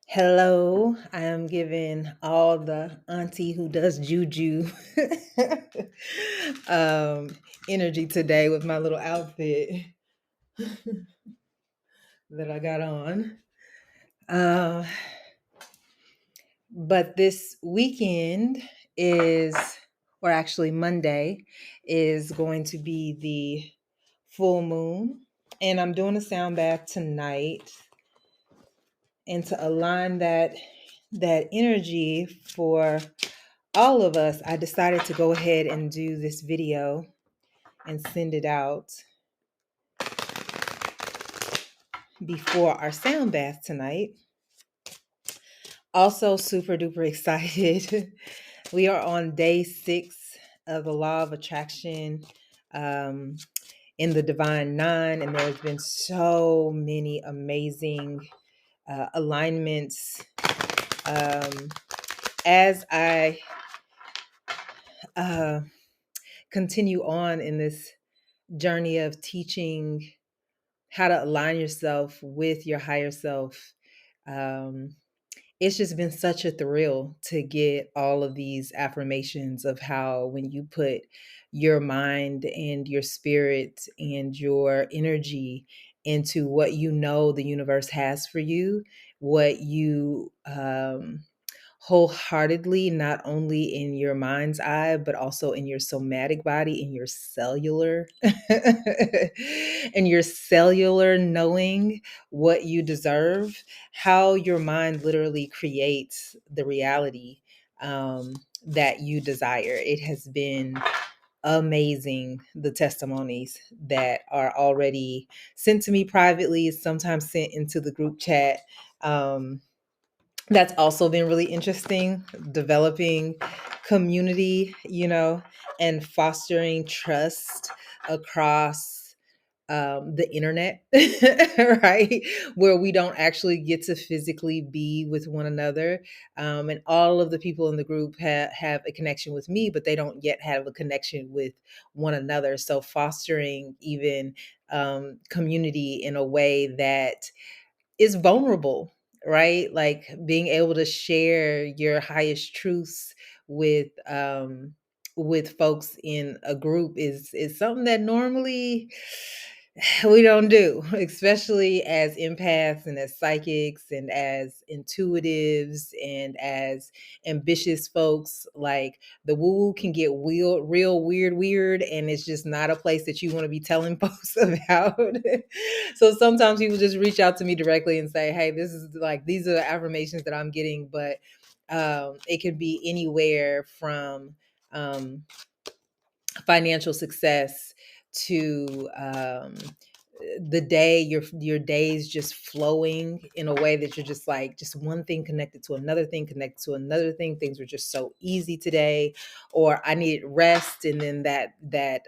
Hello, I am giving all the auntie who does juju um, energy today with my little outfit that I got on. Uh, but this weekend is, or actually Monday, is going to be the full moon. And I'm doing a sound bath tonight. And to align that energy for all of us, I decided to go ahead and do this video and send it out before our sound bath tonight. Also, super duper excited. We are on day 6 of the law of attraction um, in the Divine Nine, and there's been so many amazing alignments. As I uh, continue on in this journey of teaching how to align yourself with your higher self. Um, it's just been such a thrill to get all of these affirmations of how when you put your mind and your spirit and your energy into what you know the universe has for you, what you wholeheartedly, not only in your mind's eye, but also in your somatic body, in your cellular, in your cellular knowing what you deserve, how your mind literally creates the reality that you desire. It has been amazing, the testimonies that are already sent to me privately, sometimes sent into the group chat. That's also been really interesting, developing community, and fostering trust across the internet, right? Where we don't actually get to physically be with one another. And all of the people in the group have a connection with me, but they don't yet have a connection with one another. So fostering even community in a way that is vulnerable, right? Like being able to share your highest truths with folks in a group is something that normally we don't do, especially as empaths and as psychics and as intuitives and as ambitious folks. Like the woo can get real weird, and it's just not a place that you want to be telling folks about. So sometimes people just reach out to me directly and say, "Hey, this is like these are the affirmations that I'm getting," but it could be anywhere from um, financial success to the day your days just flowing in a way that you're just like just one thing connected to another thing connected to another thing. Things were just so easy today, or I needed rest, and then that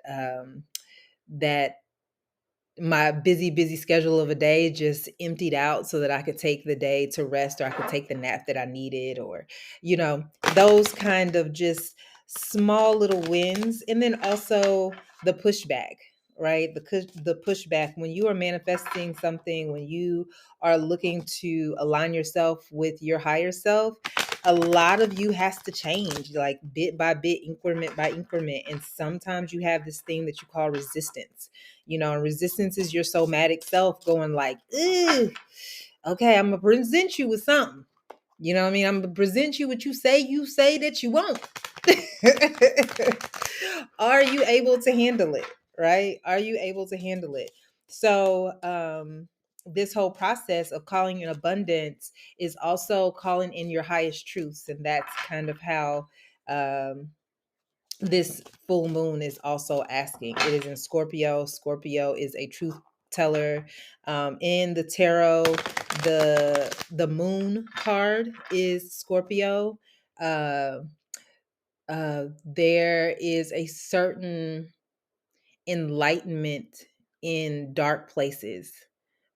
my busy schedule of a day just emptied out so that I could take the day to rest, or I could take the nap that I needed, or you know those kind of just small little wins. And then also the pushback, right? The pushback when you are manifesting something, when you are looking to align yourself with your higher self, a lot of you has to change, like bit by bit, increment by increment. And sometimes you have this thing that you call resistance. And resistance is your somatic self going like, "Ugh, okay, I'm gonna present you with something." You know what I mean? I'm gonna present you what you say that you won't. Are you able to handle it? Right? Are you able to handle it? So this whole process of calling in abundance is also calling in your highest truths. And that's kind of how this full moon is also asking. It is in Scorpio. Scorpio is a truth teller. In the tarot, the moon card is Scorpio. Uh, there is a certain enlightenment in dark places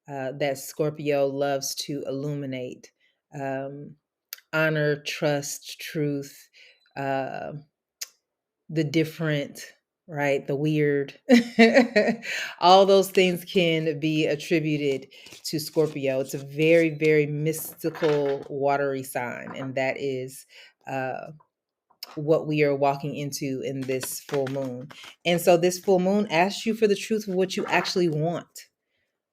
that Scorpio loves to illuminate. Um, Honor, trust, truth, uh, the different right? The weird. All those things can be attributed to Scorpio. It's a very, very mystical, watery sign, and that is what we are walking into in this full moon. And so this full moon asks you for the truth of what you actually want,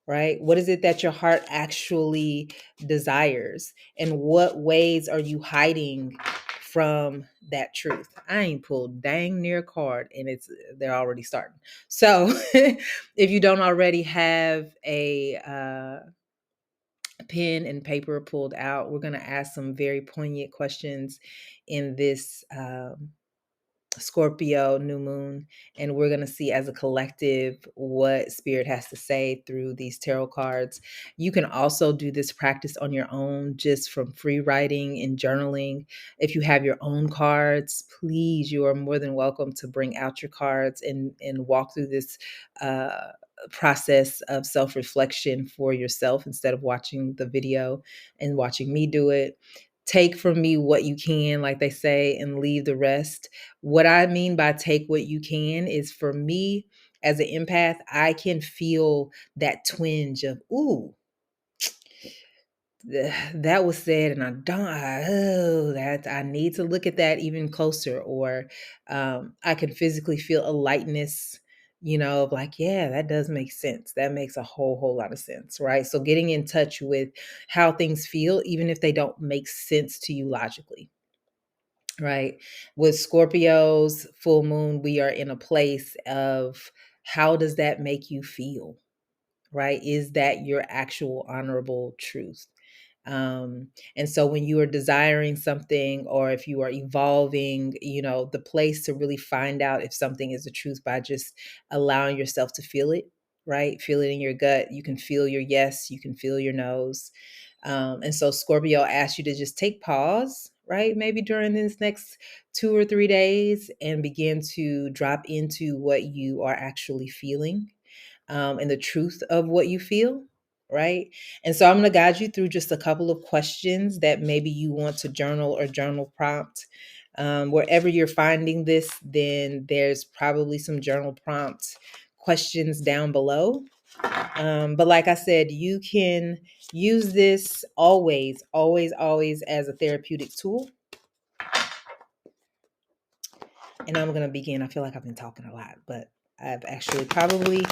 right? What is it that your heart actually desires? And what ways are you hiding from that truth? I ain't pulled dang near a card and they're already starting. So if you don't already have a pen and paper pulled out, we're going to ask some very poignant questions in this Scorpio new moon, and we're going to see as a collective what spirit has to say through these tarot cards. You can also do this practice on your own, just from free writing and journaling. If you have your own cards, please, you are more than welcome to bring out your cards and walk through this process of self-reflection for yourself instead of watching the video and watching me do it. Take from me what you can, like they say, and leave the rest. What I mean by take what you can is, for me as an empath, I can feel that twinge of, ooh, that was said, and that I need to look at that even closer. Or I can physically feel a lightness, of like, yeah, that does make sense. That makes a whole lot of sense, right? So getting in touch with how things feel, even if they don't make sense to you logically. Right. With Scorpio's full moon, we are in a place of, how does that make you feel? Right? Is that your actual honorable truth? And so when you are desiring something, or if you are evolving, the place to really find out if something is the truth by just allowing yourself to feel it, right? Feel it in your gut. You can feel your yes, you can feel your no's. And so Scorpio asks you to just take pause, right? Maybe during this next 2 or 3 days, and begin to drop into what you are actually feeling, and the truth of what you feel, right? And so I'm going to guide you through just a couple of questions that maybe you want to journal or journal prompt. Wherever you're finding this, then there's probably some journal prompt questions down below. But like I said, you can use this always, always, always as a therapeutic tool. And I'm going to begin. I feel like I've been talking a lot, but I've actually probably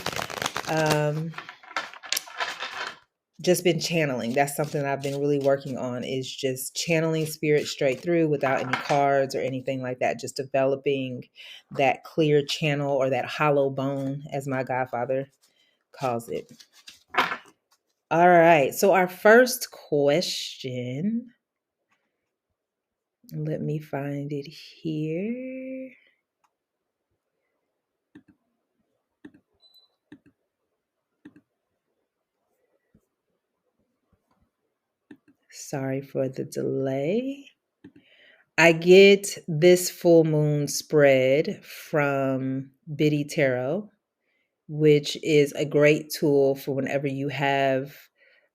just been channeling. That's something that I've been really working on, is just channeling spirit straight through without any cards or anything like that. Just developing that clear channel, or that hollow bone, as my godfather calls it. All right. So our first question, let me find it here. Sorry for the delay. I get this full moon spread from Biddy Tarot, which is a great tool for whenever you have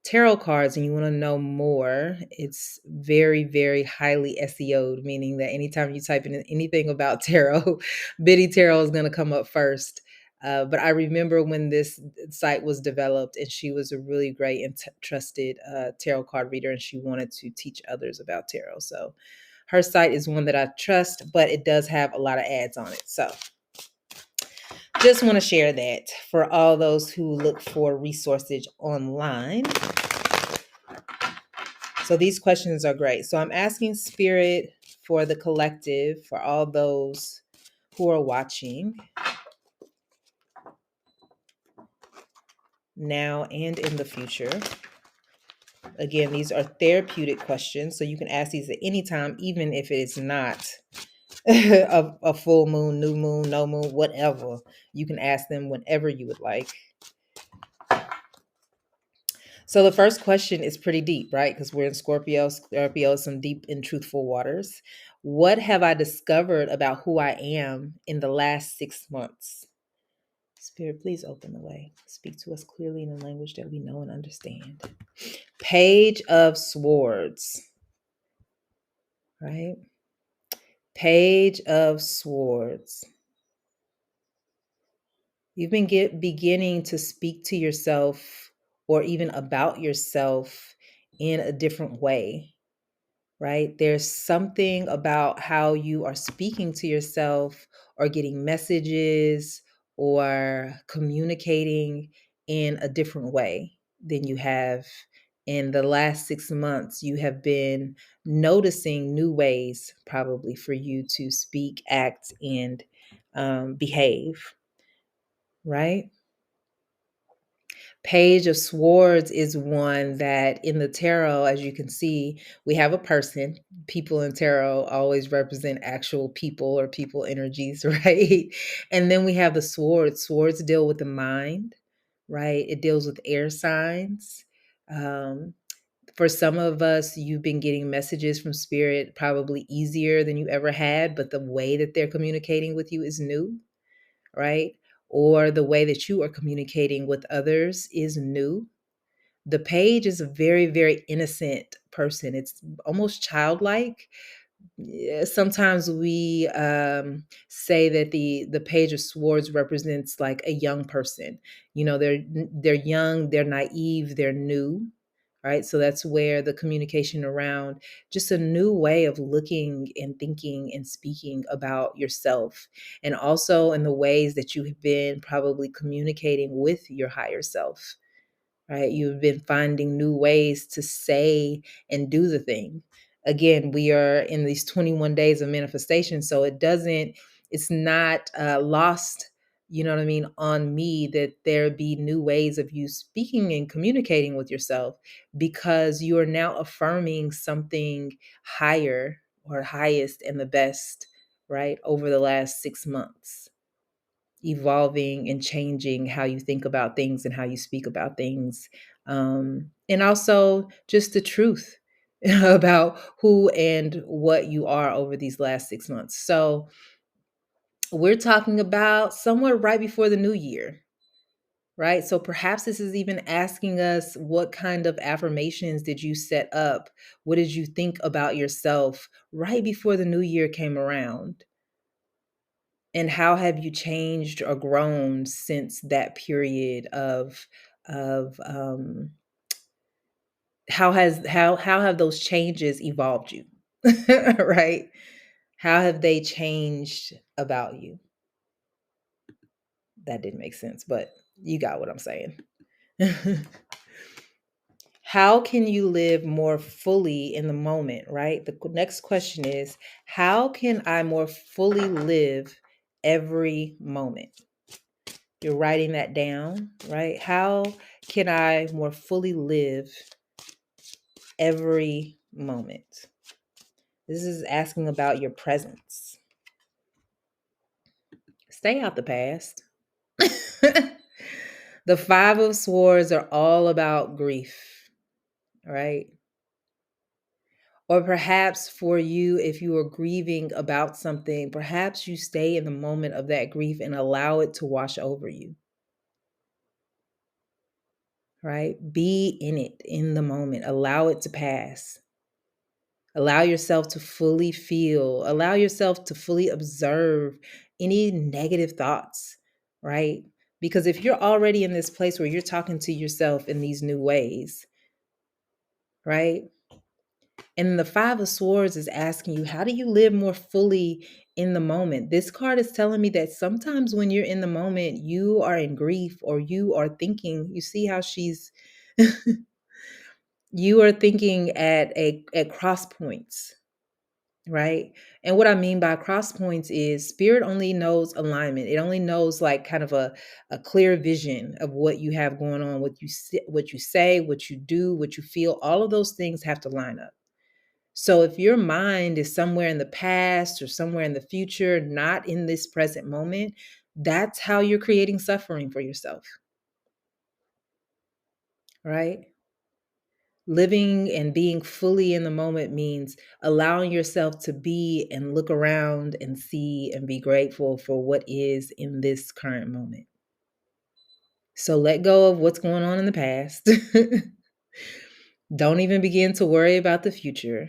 tarot cards and you want to know more. It's very, very highly SEO'd, meaning that anytime you type in anything about tarot, Biddy Tarot is going to come up first. But I remember when this site was developed, and she was a really great and trusted tarot card reader, and she wanted to teach others about tarot. So her site is one that I trust, but it does have a lot of ads on it. So just want to share that for all those who look for resources online. So these questions are great. So I'm asking spirit for the collective, for all those who are watching now and in the future. Again, these are therapeutic questions, so you can ask these at any time, even if it is not a full moon, new moon, no moon, whatever. You can ask them whenever you would like. So the first question is pretty deep, right? Because we're in Scorpio. Scorpio is some deep and truthful waters. What have I discovered about who I am in the last 6 months? Spirit, please open the way. Speak to us clearly in a language that we know and understand. Page of Swords, right? Page of Swords. You've been beginning to speak to yourself or even about yourself in a different way, right? There's something about how you are speaking to yourself or getting messages or communicating in a different way than you have in the last 6 months. You have been noticing new ways, probably, for you to speak, act, and behave, right? Page of Swords is one that in the tarot, as you can see, we have a person. People in tarot always represent actual people or people energies, right? And then we have the swords. Swords deal with the mind, right? It deals with air signs. Um, for some of us, you've been getting messages from spirit probably easier than you ever had, but the way that they're communicating with you is new, right? Or the way that you are communicating with others is new. The page is a very, very innocent person. It's almost childlike. Yeah, sometimes we say that the page of swords represents like a young person. You know, they're young, they're naive, they're new, right? So that's where the communication around just a new way of looking and thinking and speaking about yourself, and also in the ways that you have been probably communicating with your higher self, right? You've been finding new ways to say and do the thing. Again, we are in these 21 days of manifestation, so it's not lost, you know what I mean, on me that there be new ways of you speaking and communicating with yourself, because you are now affirming something higher or highest and the best, right, over the last 6 months, evolving and changing how you think about things and how you speak about things. And also just the truth about who and what you are over these last 6 months. So we're talking about somewhere right before the new year, right? So perhaps this is even asking us, what kind of affirmations did you set up? What did you think about yourself right before the new year came around? And how have you changed or grown since that period of how have those changes evolved you? Right? How have they changed about you? That didn't make sense, but you got what I'm saying. How can you live more fully in the moment, right? The next question is, how can I more fully live every moment? You're writing that down, right? How can I more fully live every moment? This is asking about your presence. Stay out the past. The Five of Swords are all about grief, right? Or perhaps for you, if you are grieving about something, perhaps you stay in the moment of that grief and allow it to wash over you, right? Be in it in the moment, allow it to pass. Allow yourself to fully feel, allow yourself to fully observe any negative thoughts, right? Because if you're already in this place where you're talking to yourself in these new ways, right? And the Five of Swords is asking you, how do you live more fully in the moment? This card is telling me that sometimes when you're in the moment, you are in grief or you are thinking, you see how she's, you are thinking at cross points, right? And what I mean by cross points is spirit only knows alignment. It only knows like kind of a clear vision of what you have going on, what you say, what you do, what you feel. All of those things have to line up. So if your mind is somewhere in the past or somewhere in the future, not in this present moment, that's how you're creating suffering for yourself, right? Living and being fully in the moment means allowing yourself to be and look around and see and be grateful for what is in this current moment. So let go of what's going on in the past. Don't even begin to worry about the future,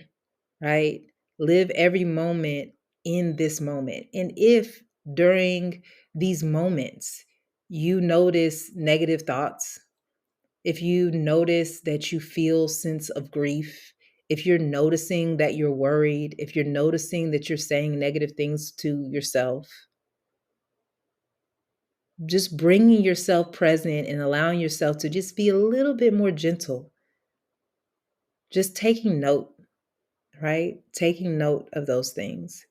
right? Live every moment in this moment. And if during these moments you notice negative thoughts, if you notice that you feel sense of grief, if you're noticing that you're worried, if you're noticing that you're saying negative things to yourself, just bringing yourself present and allowing yourself to just be a little bit more gentle, just taking note, right? Taking note of those things.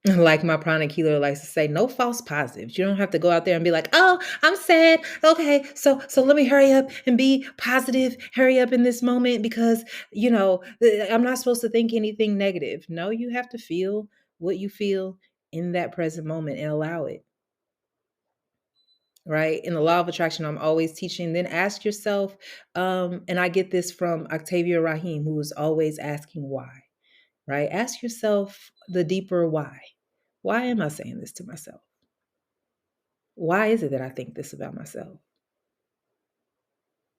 Like my prana healer likes to say, no false positives. You don't have to go out there and be like, oh, I'm sad. Okay, so let me hurry up and be positive, hurry up in this moment because, I'm not supposed to think anything negative. No, you have to feel what you feel in that present moment and allow it. Right? In the law of attraction, I'm always teaching. Then ask yourself, and I get this from Octavia Rahim, who is always asking why, right? Ask yourself the deeper why. Why am I saying this to myself? Why is it that I think this about myself?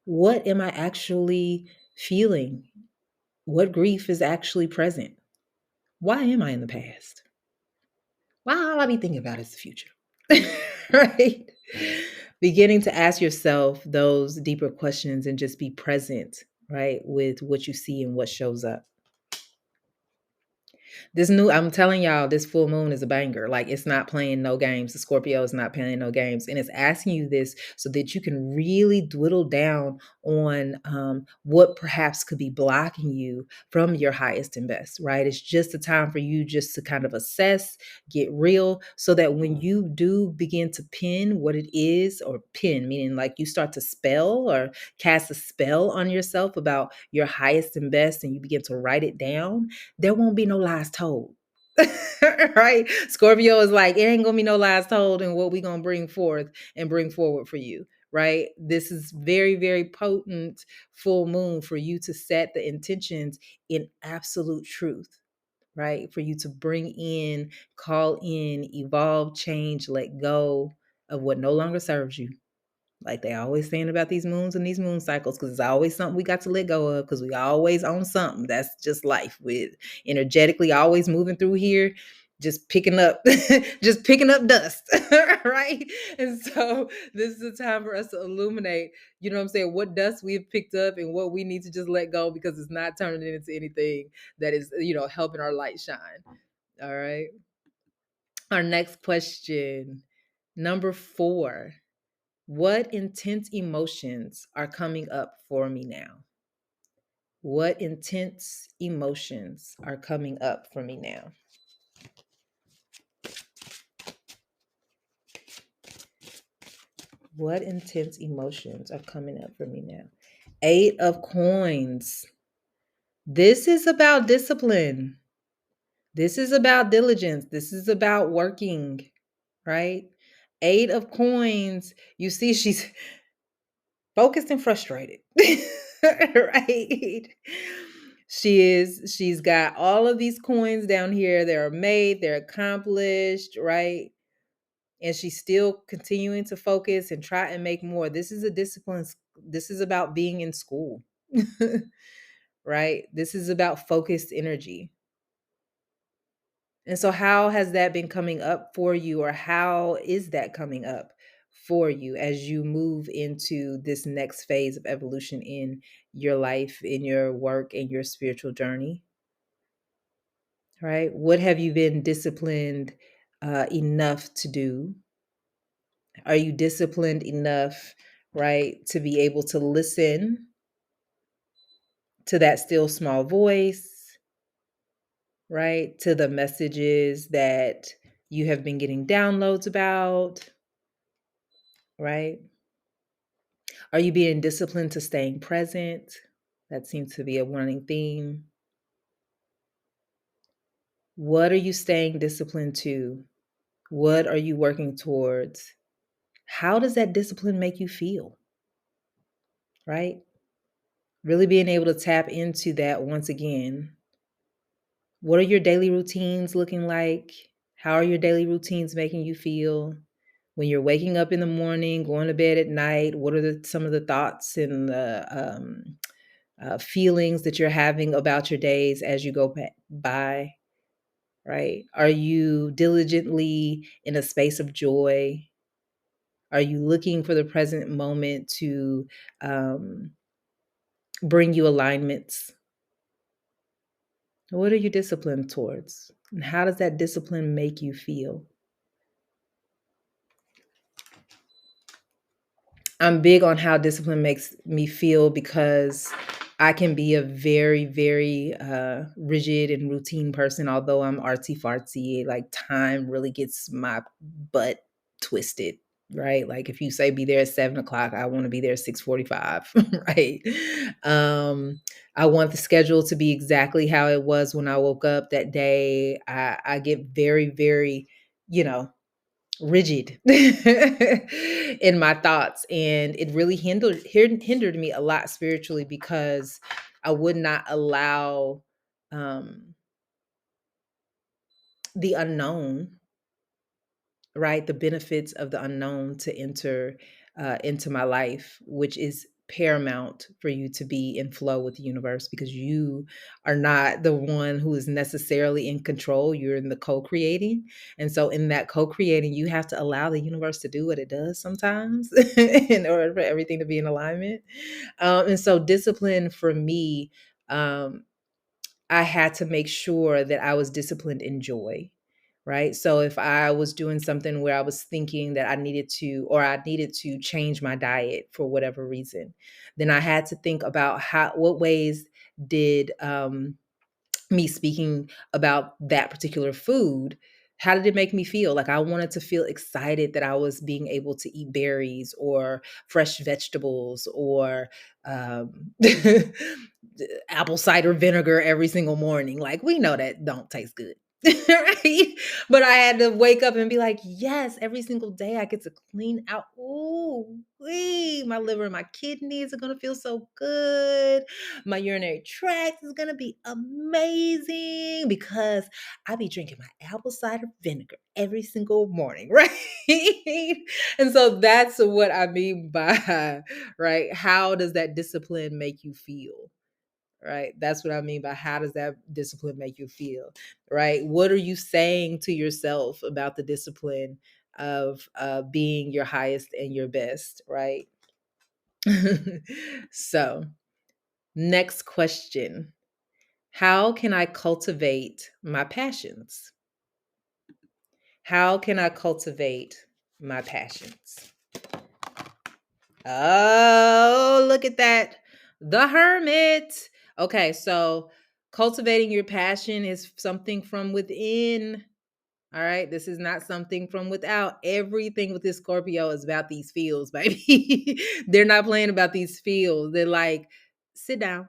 What am I actually feeling? What grief is actually present? Why am I in the past? Why all I be thinking about is the future? Right? Beginning to ask yourself those deeper questions and just be present, right, with what you see and what shows up. I'm telling y'all, this full moon is a banger. Like, it's not playing no games. The Scorpio is not playing no games. And it's asking you this so that you can really dwindle down on what perhaps could be blocking you from your highest and best, right? It's just a time for you just to kind of assess, get real, so that when you do begin to pin what it is, or pin, meaning like you start to spell or cast a spell on yourself about your highest and best, and you begin to write it down, there won't be no lies told. Right? Scorpio is like, it ain't gonna be no lies told in what we gonna bring forth and bring forward for you. Right? This is very, very potent full moon for you to set the intentions in absolute truth. Right? For you to bring in, call in, evolve, change, let go of what no longer serves you. Like they always saying about these moons and these moon cycles, because it's always something we got to let go of, because we always own something. That's just life, with energetically always moving through here, just picking up, just picking up dust, right? And so this is a time for us to illuminate, you know what I'm saying, what dust we've picked up and what we need to just let go, because it's not turning into anything that is, helping our light shine. All right. Our next question, number 4. What intense emotions are coming up for me now? What intense emotions are coming up for me now? What intense emotions are coming up for me now? 8 of Coins. This is about discipline. This is about diligence. This is about working, right? 8 of Coins. You see, she's focused and frustrated. Right? She's got all of these coins down here. They're made, they're accomplished, right? And she's still continuing to focus and try and make more. This is a discipline. This is about being in school. Right? This is about focused energy. And so how has that been coming up for you, or how is that coming up for you as you move into this next phase of evolution in your life, in your work, in your spiritual journey? Right? What have you been disciplined enough to do? Are you disciplined enough, right, to be able to listen to that still small voice, right? To the messages that you have been getting downloads about, right? Are you being disciplined to staying present? That seems to be a running theme. What are you staying disciplined to? What are you working towards? How does that discipline make you feel? Right? Really being able to tap into that once again. What are your daily routines looking like? How are your daily routines making you feel? When you're waking up in the morning, going to bed at night, what are some of the thoughts and the feelings that you're having about your days as you go by, right? Are you diligently in a space of joy? Are you looking for the present moment to um, bring you alignments? What are you disciplined towards? And how does that discipline make you feel? I'm big on how discipline makes me feel because I can be a very, very rigid and routine person. Although I'm artsy fartsy, like time really gets my butt twisted, right? Like if you say be there at 7 o'clock, I want to be there at 6:45, right? Um, I want the schedule to be exactly how it was when I woke up that day. I get very, very, you know, rigid in my thoughts, and it really hindered me a lot spiritually because I would not allow um the unknown, right? The benefits of the unknown to enter into my life, which is paramount for you to be in flow with the universe, because you are not the one who is necessarily in control. You're in the co-creating. And so in that co-creating, you have to allow the universe to do what it does sometimes in order for everything to be in alignment. And so discipline for me, um, I had to make sure that I was disciplined in joy, right? So if I was doing something where I was thinking that I needed to change my diet for whatever reason, then I had to think about what ways did me speaking about that particular food, how did it make me feel? Like I wanted to feel excited that I was being able to eat berries or fresh vegetables or um, apple cider vinegar every single morning. Like we know that don't taste good. Right? But I had to wake up and be like, yes, every single day I get to clean out. Ooh, my liver and my kidneys are gonna feel so good. My urinary tract is gonna be amazing because I be drinking my apple cider vinegar every single morning, right? And so that's what I mean by, right? How does that discipline make you feel? Right? That's what I mean by how does that discipline make you feel? Right? What are you saying to yourself about the discipline of being your highest and your best, right? So, next question. How can I cultivate my passions? How can I cultivate my passions? Oh, look at that. The Hermit. Okay, so cultivating your passion is something from within. All right, this is not something from without. Everything with this Scorpio is about these feels, baby. They're not playing about these feels. They're like, sit down,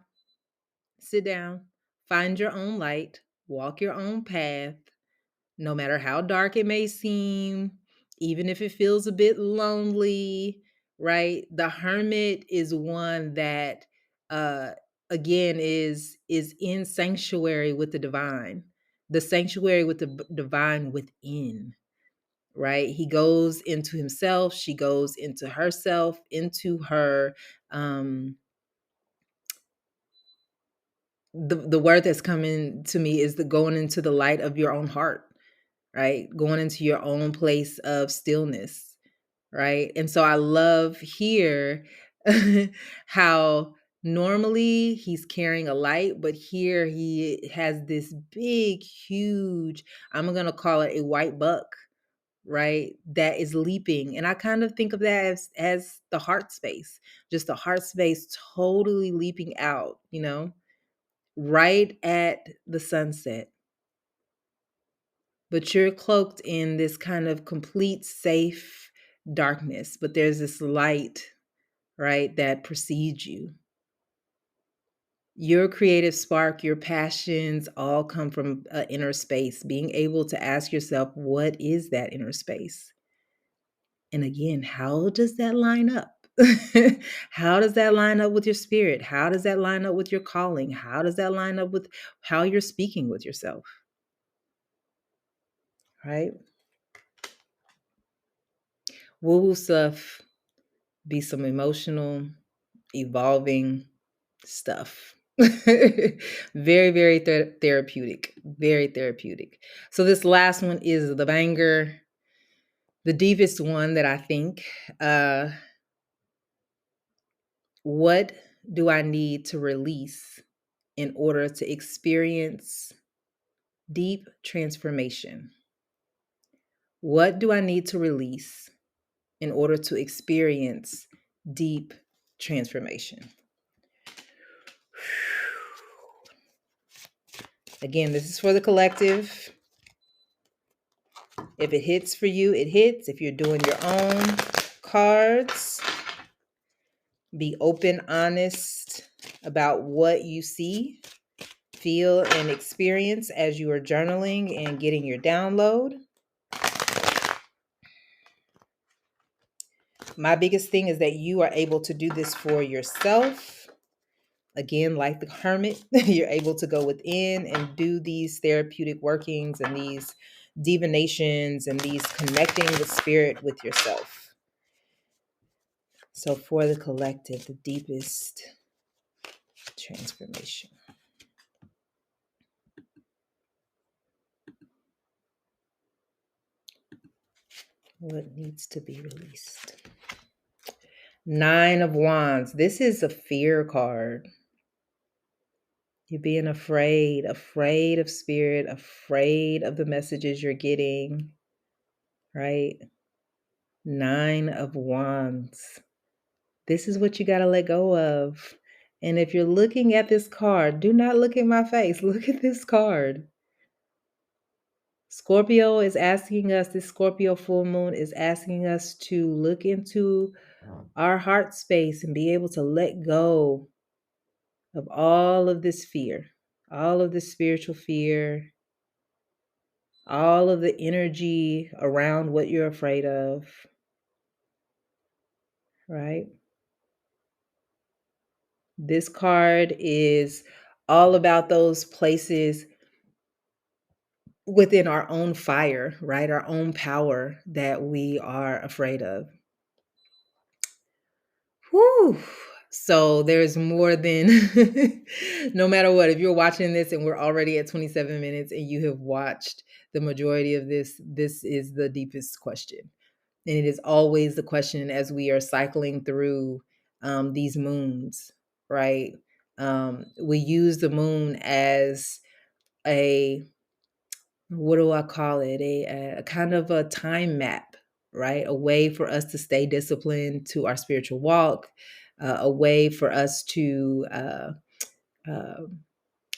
sit down, find your own light, walk your own path, no matter how dark it may seem, even if it feels a bit lonely, right? The hermit is one that uh again is in sanctuary with the divine. The sanctuary with the divine within, right? He goes into himself, she goes into herself, into her the word that's coming to me is the going into the light of your own heart, right? Going into your own place of stillness, right? And so I love here how normally he's carrying a light, but here he has this big, huge, I'm going to call it a white buck, right? That is leaping. And I kind of think of that as the heart space, just the heart space totally leaping out, right at the sunset, but you're cloaked in this kind of complete safe darkness, but there's this light, right, that precedes you. Your creative spark, your passions all come from inner space, being able to ask yourself, what is that inner space? And again, how does that line up? How does that line up with your spirit? How does that line up with your calling? How does that line up with how you're speaking with yourself? Right? Woo woo stuff be some emotional, evolving stuff. Very, very therapeutic. Very therapeutic. So, this last one is the banger. The deepest one that I think, uh, what do I need to release in order to experience deep transformation? What do I need to release in order to experience deep transformation? Again, this is for the collective. If it hits for you, it hits. If you're doing your own cards, be open, honest about what you see, feel, and experience as you are journaling and getting your download. My biggest thing is that you are able to do this for yourself. Again, like the hermit, you're able to go within and do these therapeutic workings and these divinations and these connecting the spirit with yourself. So for the collective, the deepest transformation. What needs to be released? 9 of Wands. This is a fear card. You're being afraid of spirit, afraid of the messages you're getting, right? 9 of Wands. This is what you got to let go of. And if you're looking at this card, do not look at my face. Look at this card. Scorpio is asking us, this Scorpio full moon is asking us to look into our heart space and be able to let go of all of this fear, all of this spiritual fear, all of the energy around what you're afraid of, right? This card is all about those places within our own fire, right? Our own power that we are afraid of. Whew. So there's more than, no matter what, if you're watching this and we're already at 27 minutes and you have watched the majority of this, this is the deepest question. And it is always the question as we are cycling through these moons, right? We use the moon as a, what do I call it? A kind of a time map, right? A way for us to stay disciplined to our spiritual walk, a way for us to uh,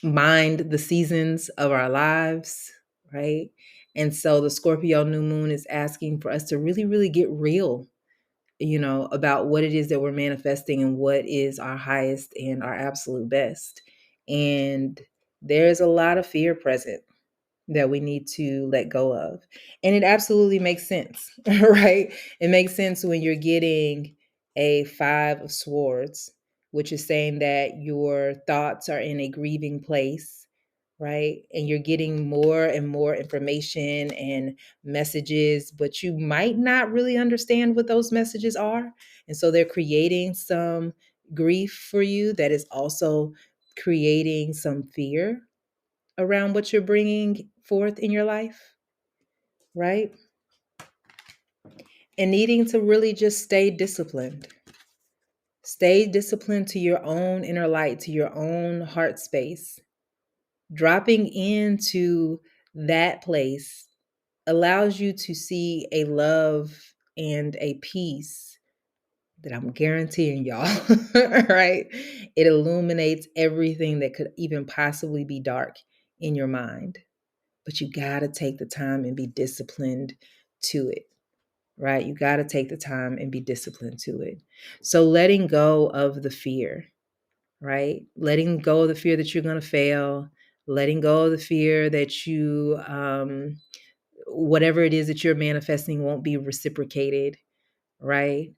mind the seasons of our lives, right? And so the Scorpio new moon is asking for us to really, really get real, about what it is that we're manifesting and what is our highest and our absolute best. And there's a lot of fear present that we need to let go of. And it absolutely makes sense, right? It makes sense when you're getting a 5 of swords, which is saying that your thoughts are in a grieving place, right? And you're getting more and more information and messages, but you might not really understand what those messages are. And so they're creating some grief for you that is also creating some fear around what you're bringing forth in your life, right? And needing to really just stay disciplined. Stay disciplined to your own inner light, to your own heart space. Dropping into that place allows you to see a love and a peace that I'm guaranteeing y'all, right? It illuminates everything that could even possibly be dark in your mind. But you got to take the time and be disciplined to it, right? You got to take the time and be disciplined to it. So letting go of the fear, right? Letting go of the fear that you're going to fail, letting go of the fear that whatever it is that you're manifesting won't be reciprocated, right?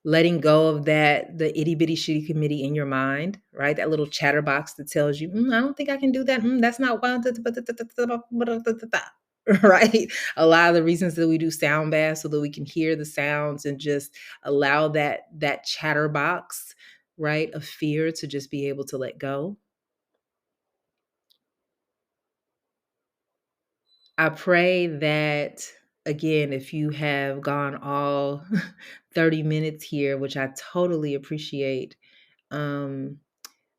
Letting go of the itty bitty shitty committee in your mind, right? That little chatterbox that tells you, I don't think I can do that. That's not why. Right? A lot of the reasons that we do sound baths so that we can hear the sounds and just allow that chatterbox, right, of fear to just be able to let go. I pray that, again, if you have gone all 30 minutes here, which I totally appreciate, um,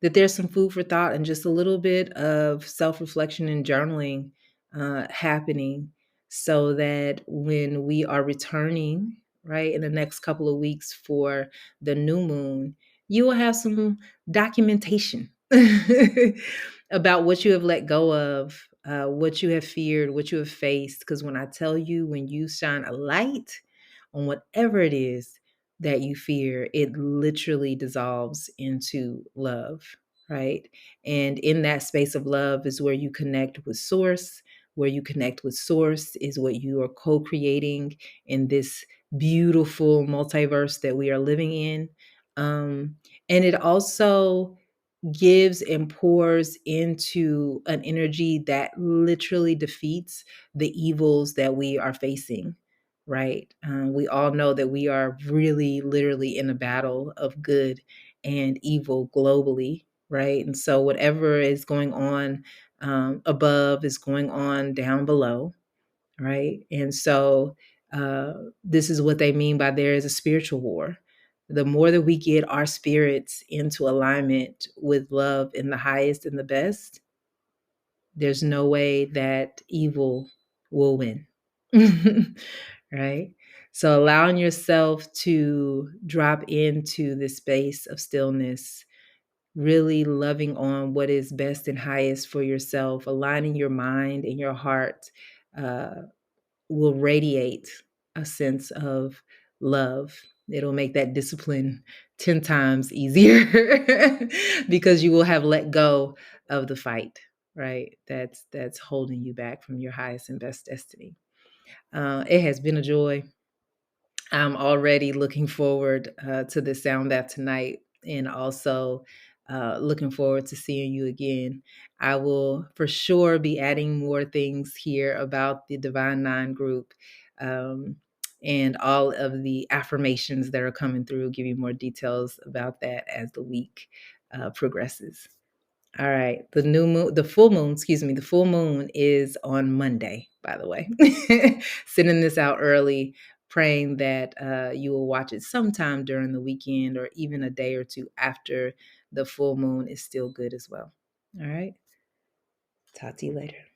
that there's some food for thought and just a little bit of self-reflection and journaling happening, so that when we are returning, right, in the next couple of weeks for the new moon, you will have some documentation about what you have let go of, what you have feared, what you have faced. Because when I tell you, when you shine a light on whatever it is that you fear, it literally dissolves into love, right? And in that space of love is where you connect with source. Where you connect with source is what you are co creating in this beautiful multiverse that we are living in. Um, and it also gives and pours into an energy that literally defeats the evils that we are facing, right? We all know that we are really, literally in a battle of good and evil globally, right? And so, whatever is going on above is going on down below, right? And so, this is what they mean by there is a spiritual war. The more that we get our spirits into alignment with love in the highest and the best, there's no way that evil will win. Right? So allowing yourself to drop into this space of stillness, really loving on what is best and highest for yourself, aligning your mind and your heart, uh, will radiate a sense of love. It'll make that discipline 10 times easier because you will have let go of the fight, right? That's holding you back from your highest and best destiny. It has been a joy. I'm already looking forward to the sound bath tonight, and also looking forward to seeing you again. I will for sure be adding more things here about the Divine Nine group, um, and all of the affirmations that are coming through. Give you more details about that as the week progresses. All right. The full moon, excuse me, the full moon is on Monday, by the way. Sending this out early, praying that you will watch it sometime during the weekend or even a day or two after the full moon is still good as well. All right. Talk to you later.